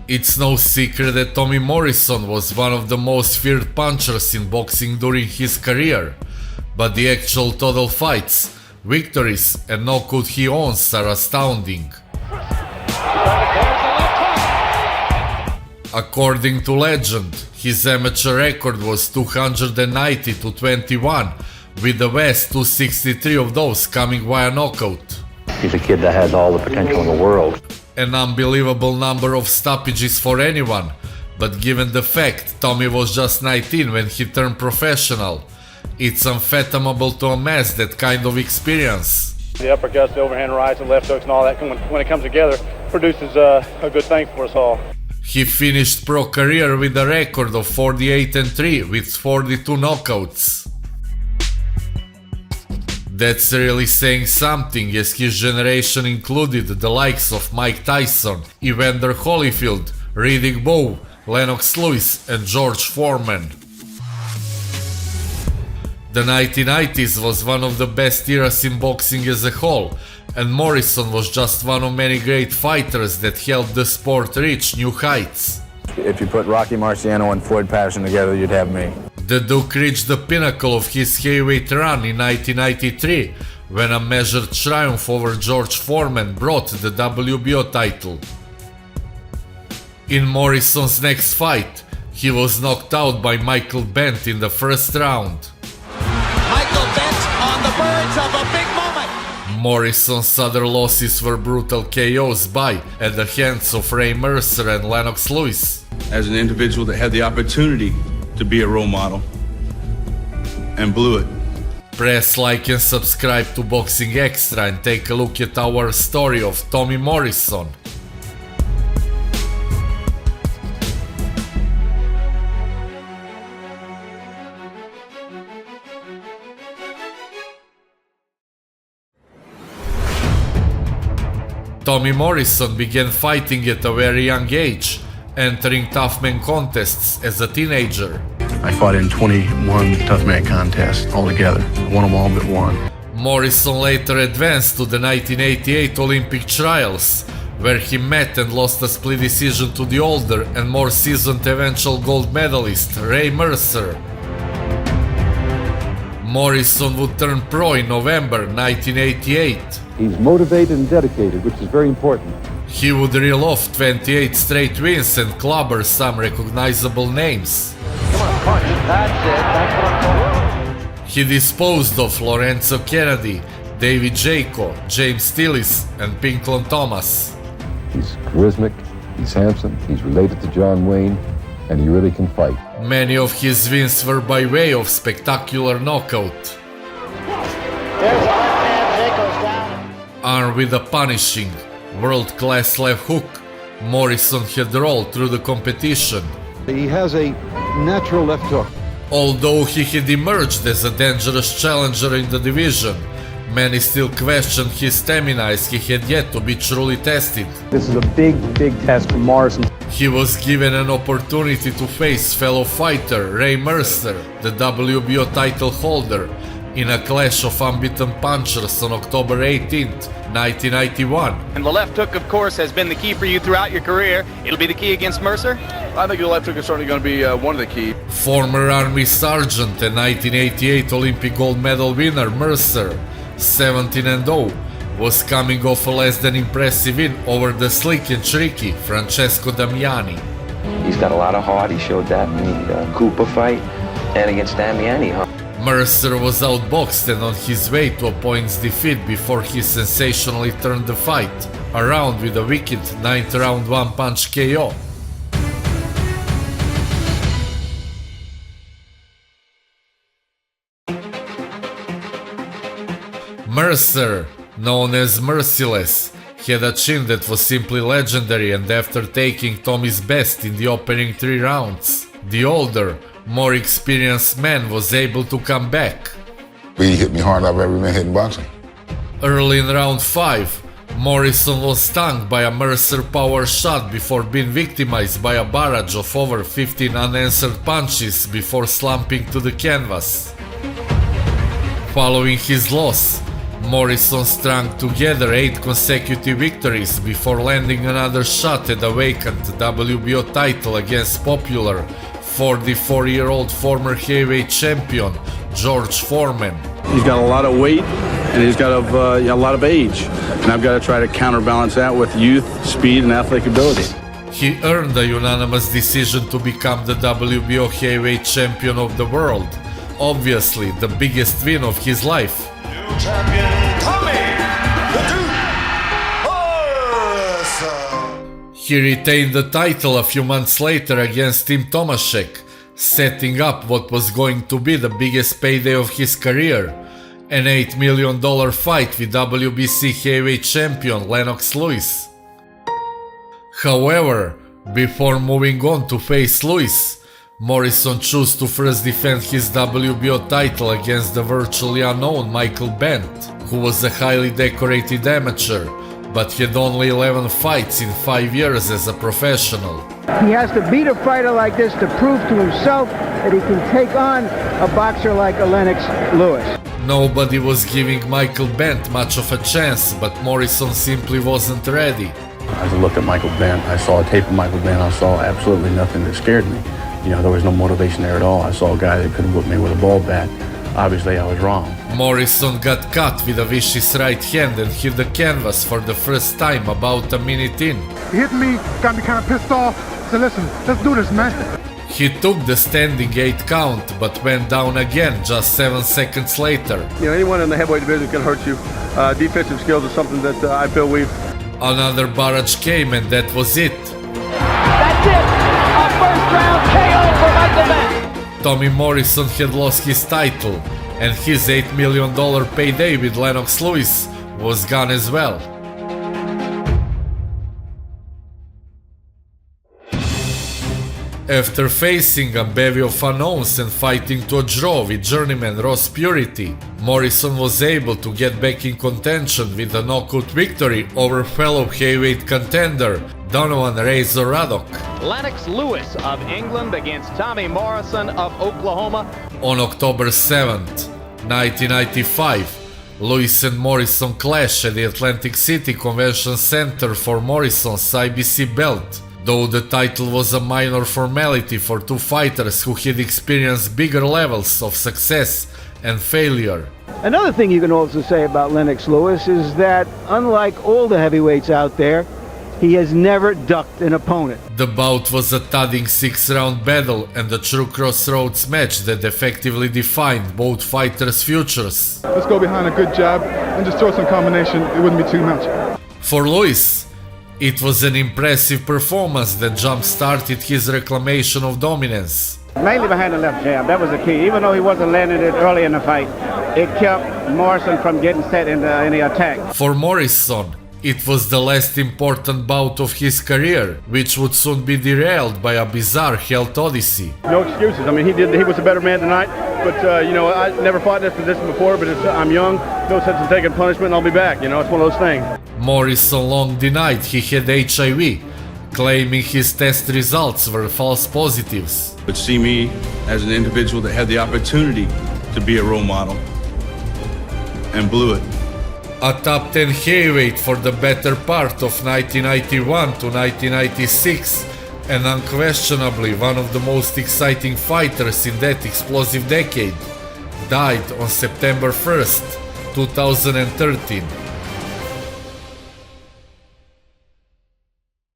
It's no secret that Tommy Morrison was one of the most feared punchers in boxing during his career, but the actual total fights, victories and knockout he owns are astounding. According to legend, his amateur record was 290-21, with the best 263 of those coming via knockout. He's a kid that has all the potential in the world. An unbelievable number of stoppages for anyone, but given the fact Tommy was just 19 when he turned professional, it's unfathomable to amass that kind of experience. The uppercuts, the overhand rights, and left hooks and all that, when it comes together, produces a good thing for us all. He finished pro career with a record of 48-3 with 42 knockouts. That's really saying something, as his generation included the likes of Mike Tyson, Evander Holyfield, Riddick Bowe, Lennox Lewis and George Foreman. The 1990s was one of the best eras in boxing as a whole, and Morrison was just one of many great fighters that helped the sport reach new heights. If you put Rocky Marciano and Floyd Patterson together, you'd have me. The Duke reached the pinnacle of his heavyweight run in 1993, when a measured triumph over George Foreman brought the WBO title. In Morrison's next fight, he was knocked out by Michael Bent in the first round. Michael Bent on the verge of a big moment. Morrison's other losses were brutal KOs by at the hands of Ray Mercer and Lennox Lewis. As an individual that had the opportunity to be a role model and blew it. Press like and subscribe to Boxing Extra and take a look at our story of Tommy Morrison. Tommy Morrison began fighting at a very young age, entering tough man contests as a teenager. I fought in 21 tough man contests altogether. I won them all but one. Morrison later advanced to the 1988 Olympic trials, where he met and lost a split decision to the older and more seasoned eventual gold medalist Ray Mercer. Morrison would turn pro in November 1988. He's motivated and dedicated, which is very important. He would reel off 28 straight wins and clobber some recognizable names. Come on, punch. That's it. That's what I'm talking. He disposed of Lorenzo Kennedy, David Jaco, James Tillis and Pinklon Thomas. He's charismatic, he's handsome, he's related to John Wayne, and he really can fight. Many of his wins were by way of spectacular knockout. There's a left hand, Jaco's down. Armed with a punishing, world-class left hook, Morrison had rolled through the competition. He has a natural left hook. Although he had emerged as a dangerous challenger in the division, many still questioned his stamina, as he had yet to be truly tested. This is a big test for Morrison. He was given an opportunity to face fellow fighter Ray Mercer, the WBO title holder, in a clash of unbeaten punchers on October 18, 1991. And the left hook, of course, has been the key for you throughout your career. It'll be the key against Mercer? I think the left hook is certainly going to be one of the key. Former Army Sergeant and 1988 Olympic gold medal winner Mercer, 17-0, was coming off a less than impressive win over the slick and tricky Francesco Damiani. He's got a lot of heart. He showed that in the Cooper fight and against Damiani, huh? Mercer was outboxed and on his way to a points defeat before he sensationally turned the fight around with a wicked 9th round one-punch KO. Mercer, known as Merciless, had a chin that was simply legendary, and after taking Tommy's best in the opening 3 rounds, the older, more experienced man was able to come back. He hit me hard. I've ever been hit in boxing. Early in round 5, Morrison was stung by a Mercer power shot before being victimized by a barrage of over 15 unanswered punches before slumping to the canvas. Following his loss, Morrison strung together 8 consecutive victories before landing another shot at the vacant WBO title against popular 44-year-old former heavyweight champion George Foreman. He's got a lot of weight and he's got a lot of age. And I've got to try to counterbalance that with youth, speed, and athletic ability. He earned a unanimous decision to become the WBO heavyweight champion of the world. Obviously, the biggest win of his life. New champion, Tommy the Duke Morrison. He retained the title a few months later against Tim Tomaszek, setting up what was going to be the biggest payday of his career, an $8 million fight with WBC heavyweight champion Lennox Lewis. However, before moving on to face Lewis, Morrison chose to first defend his WBO title against the virtually unknown Michael Bent, who was a highly decorated amateur, but had only 11 fights in 5 years as a professional. He has to beat a fighter like this to prove to himself that he can take on a boxer like Lennox Lewis. Nobody was giving Michael Bent much of a chance, but Morrison simply wasn't ready. As I looked at Michael Bent, I saw a tape of Michael Bent, I saw absolutely nothing that scared me. You know, there was no motivation there at all. I saw a guy that couldn't whip me with a ball bat. Obviously, I was wrong. Morrison got cut with a vicious right hand and hit the canvas for the first time about a minute in. He hit me, got me kind of pissed off. I said, listen, let's do this, man. He took the standing 8 count, but went down again just 7 seconds later. You know, anyone in the heavyweight division can hurt you. Defensive skills is something that I feel we've... Another barrage came and that was it. That's it. A first round KO for Michael Bent. Tommy Morrison had lost his title, and his $8 million payday with Lennox Lewis was gone as well. After facing a bevy of unknowns and fighting to a draw with journeyman Ross Purity, Morrison was able to get back in contention with a knockout victory over fellow heavyweight contender Donovan Razor Ruddock. Lennox Lewis of England against Tommy Morrison of Oklahoma. On October 7th, 1995, Lewis and Morrison clashed at the Atlantic City Convention Center for Morrison's IBC belt. Though the title was a minor formality for two fighters who had experienced bigger levels of success and failure. Another thing you can also say about Lennox Lewis is that, unlike all the heavyweights out there, he has never ducked an opponent. The bout was a thudding 6-round battle and a true crossroads match that effectively defined both fighters' futures. Let's go behind a good jab and just throw some combination. It wouldn't be too much. For Lewis, it was an impressive performance that jump-started his reclamation of dominance. Mainly behind the left jab, that was the key. Even though he wasn't landing it early in the fight, it kept Morrison from getting set into any attack. For Morrison, it was the last important bout of his career, which would soon be derailed by a bizarre health odyssey. No excuses. I mean, he was a better man tonight. But, you know, I never fought in this position before, but I'm young. No sense in taking punishment, and I'll be back. You know, it's one of those things. Morrison long denied he had HIV, claiming his test results were false positives. But see me as an individual that had the opportunity to be a role model and blew it. A top 10 heavyweight for the better part of 1991 to 1996, and unquestionably one of the most exciting fighters in that explosive decade, died on September 1st, 2013.